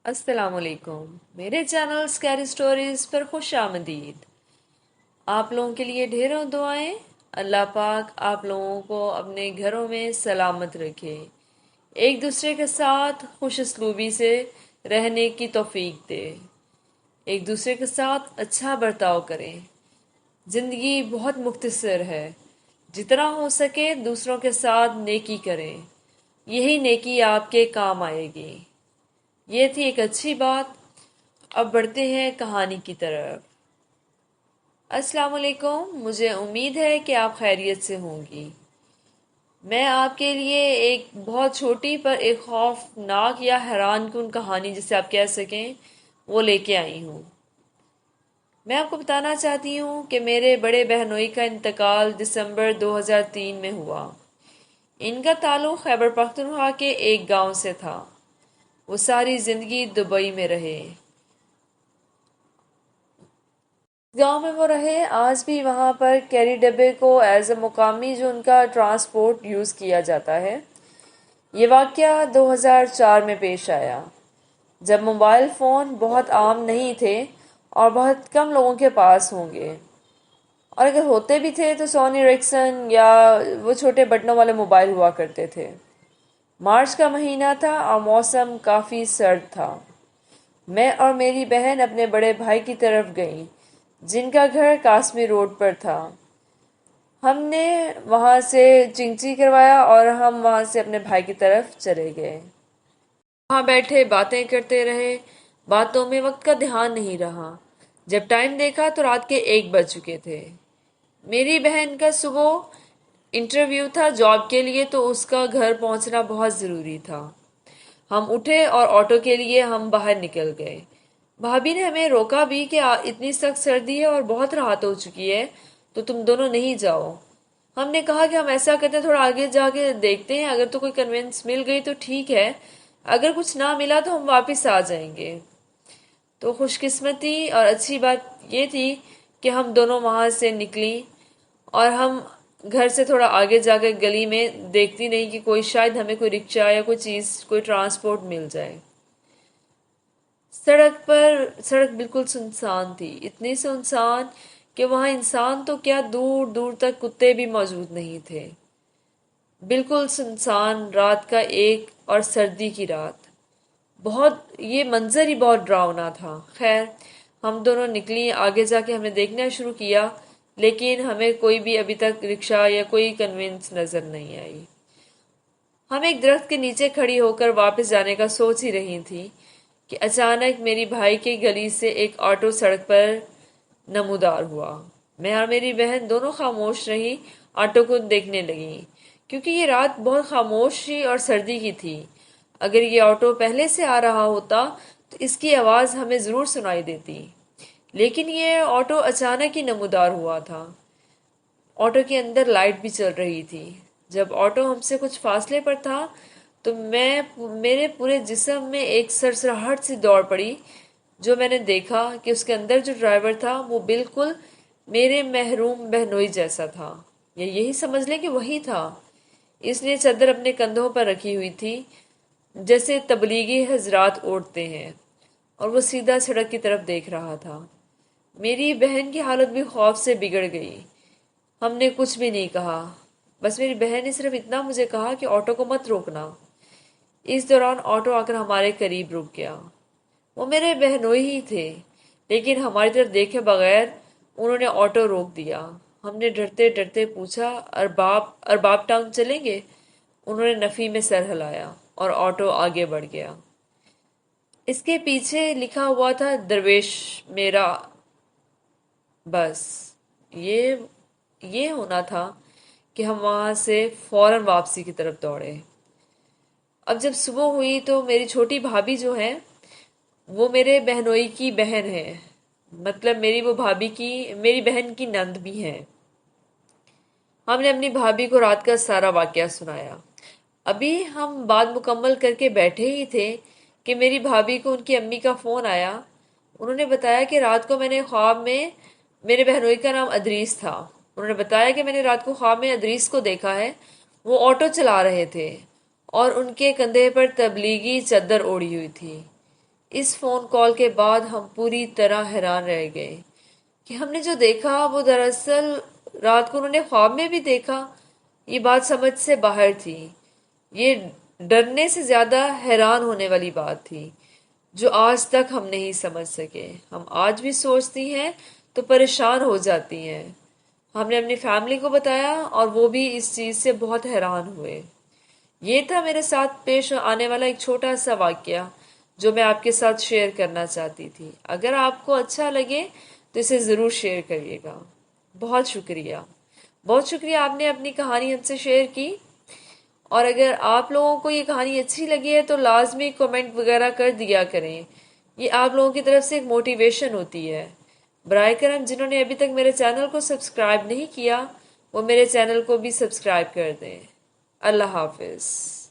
अस्सलाम वालेकुम। मेरे चैनल स्कैरी स्टोरीज पर खुश आमदीद। आप लोगों के लिए ढेरों दुआएं। अल्लाह पाक आप लोगों को अपने घरों में सलामत रखे, एक दूसरे के साथ खुश असलूबी से रहने की तौफीक दे, एक दूसरे के साथ अच्छा बर्ताव करें। ज़िंदगी बहुत मुख्तसर है, जितना हो सके दूसरों के साथ नेकी करें, यही नेकी आपके काम आएगी। ये थी एक अच्छी बात। अब बढ़ते हैं कहानी की तरफ। अस्सलाम वालेकुम। मुझे उम्मीद है कि आप खैरियत से होंगी। मैं आपके लिए एक बहुत छोटी पर एक खौफनाक या हैरान कुन कहानी, जिसे आप कह सकें, वो लेके आई हूँ। मैं आपको बताना चाहती हूँ कि मेरे बड़े बहनोई का इंतकाल दिसंबर 2003 में हुआ। इनका ताल्लुक़ खैबर पख्तूनख्वा के एक गांव से था। वो सारी ज़िंदगी दुबई में रहे। गांव में वो रहे, आज भी वहाँ पर कैरी डब्बे को एज ए मुकामी जो उनका ट्रांसपोर्ट यूज़ किया जाता है। ये वाक़या 2004 में पेश आया, जब मोबाइल फ़ोन बहुत आम नहीं थे और बहुत कम लोगों के पास होंगे, और अगर होते भी थे तो सोनी एरिक्सन या वो छोटे बटनों वाले मोबाइल हुआ करते थे। मार्च का महीना था और मौसम काफ़ी सर्द था। मैं और मेरी बहन अपने बड़े भाई की तरफ गईं, जिनका घर कासमी रोड पर था। हमने वहाँ से चिंची करवाया और हम वहाँ से अपने भाई की तरफ चले गए। वहाँ बैठे बातें करते रहे। बातों में वक्त का ध्यान नहीं रहा। जब टाइम देखा तो रात के 1 बज चुके थे। मेरी बहन का सुबह इंटरव्यू था जॉब के लिए, तो उसका घर पहुँचना बहुत ज़रूरी था। हम उठे और ऑटो के लिए हम बाहर निकल गए। भाभी ने हमें रोका भी कि इतनी सख्त सर्दी है और बहुत राहत हो चुकी है, तो तुम दोनों नहीं जाओ। हमने कहा कि हम ऐसा करते हैं, थोड़ा आगे जाके देखते हैं, अगर तो कोई कन्वेंस मिल गई तो ठीक है, अगर कुछ ना मिला तो हम वापस आ जाएंगे। तो खुशकिस्मती और अच्छी बात ये थी कि हम दोनों वहाँ से निकली और हम घर से थोड़ा आगे जाकर गली में देखती नहीं कि कोई शायद हमें कोई रिक्शा या कोई चीज़, कोई ट्रांसपोर्ट मिल जाए। सड़क बिल्कुल सुनसान थी, इतनी सुनसान कि वहाँ इंसान तो क्या, दूर दूर तक कुत्ते भी मौजूद नहीं थे। बिल्कुल सुनसान रात का एक और सर्दी की रात। बहुत ये मंजर ही बहुत डरावना था। खैर, हम दोनों निकली, आगे जाके हमने देखना शुरू किया, लेकिन हमें कोई भी अभी तक रिक्शा या कोई कन्वेंस नज़र नहीं आई। हम एक दरख्त के नीचे खड़ी होकर वापस जाने का सोच ही रही थी कि अचानक मेरी भाई की गली से एक ऑटो सड़क पर नमूदार हुआ। मैं और मेरी बहन दोनों खामोश रही, ऑटो को देखने लगी, क्योंकि ये रात बहुत खामोशी और सर्दी की थी। अगर ये ऑटो पहले से आ रहा होता तो इसकी आवाज़ हमें ज़रूर सुनाई देती, लेकिन ये ऑटो अचानक ही नमूदार हुआ था। ऑटो के अंदर लाइट भी चल रही थी। जब ऑटो हमसे कुछ फासले पर था तो मेरे पूरे जिस्म में एक सरसराहट सी दौड़ पड़ी। जो मैंने देखा कि उसके अंदर जो ड्राइवर था वो बिल्कुल मेरे महरूम बहनोई जैसा था, या यही समझ लें कि वही था। इसने चादर अपने कंधों पर रखी हुई थी, जैसे तबलीगी हजरात ओढ़ते हैं, और वो सीधा सड़क की तरफ देख रहा था। मेरी बहन की हालत भी खौफ से बिगड़ गई। हमने कुछ भी नहीं कहा, बस मेरी बहन ने सिर्फ इतना मुझे कहा कि ऑटो को मत रोकना। इस दौरान ऑटो आकर हमारे करीब रुक गया। वो मेरे बहनोई ही थे, लेकिन हमारी तरफ देखे बगैर उन्होंने ऑटो रोक दिया। हमने डरते डरते पूछा, अरबाब अरबाब टाउन चलेंगे? उन्होंने नफ़ी में सर हिलाया और ऑटो आगे बढ़ गया। इसके पीछे लिखा हुआ था, दरवेश मेरा। बस ये ये होना था कि हम वहाँ से फौरन वापसी की तरफ दौड़े। अब जब सुबह हुई तो मेरी छोटी भाभी जो है, वो मेरे बहनोई की बहन है, मतलब मेरी बहन की नंद भी है। हमने अपनी भाभी को रात का सारा वाकया सुनाया। अभी हम बात मुकम्मल करके बैठे ही थे कि मेरी भाभी को उनकी अम्मी का फ़ोन आया। उन्होंने बताया कि रात को मैंने ख्वाब में, मेरे बहनोई का नाम अदरीस था, उन्होंने बताया कि मैंने रात को ख्वाब में अदरीस को देखा है। वो ऑटो चला रहे थे और उनके कंधे पर तबलीगी चद्दर ओढ़ी हुई थी। اس فون کال کے بعد ہم پوری طرح حیران رہ گئے کہ ہم نے جو دیکھا وہ دراصل رات کو انہوں نے خواب میں بھی دیکھا۔ یہ بات سمجھ سے باہر تھی۔ یہ ڈرنے سے زیادہ حیران ہونے والی بات تھی جو آج تک ہم نہیں سمجھ سکے۔ ہم آج بھی سوچتی ہیں تو پریشان ہو جاتی ہیں۔ ہم نے اپنی فیملی کو بتایا اور وہ بھی اس چیز سے بہت حیران ہوئے۔ یہ تھا میرے ساتھ پیش آنے والا ایک چھوٹا سا واقعہ جو میں آپ کے ساتھ شیئر کرنا چاہتی تھی۔ اگر آپ کو اچھا لگے تو اسے ضرور شیئر کریے گا۔ بہت شکریہ۔ بہت شکریہ آپ نے اپنی کہانی ہم سے شیئر کی۔ اور اگر آپ لوگوں کو یہ کہانی اچھی لگی ہے تو لازمی کمنٹ وغیرہ کر دیا کریں۔ یہ آپ لوگوں کی طرف سے ایک موٹیویشن ہوتی ہے۔ برائے کرم جنہوں نے ابھی تک میرے چینل کو سبسکرائب نہیں کیا وہ میرے چینل کو بھی سبسکرائب کر دیں۔ اللہ حافظ۔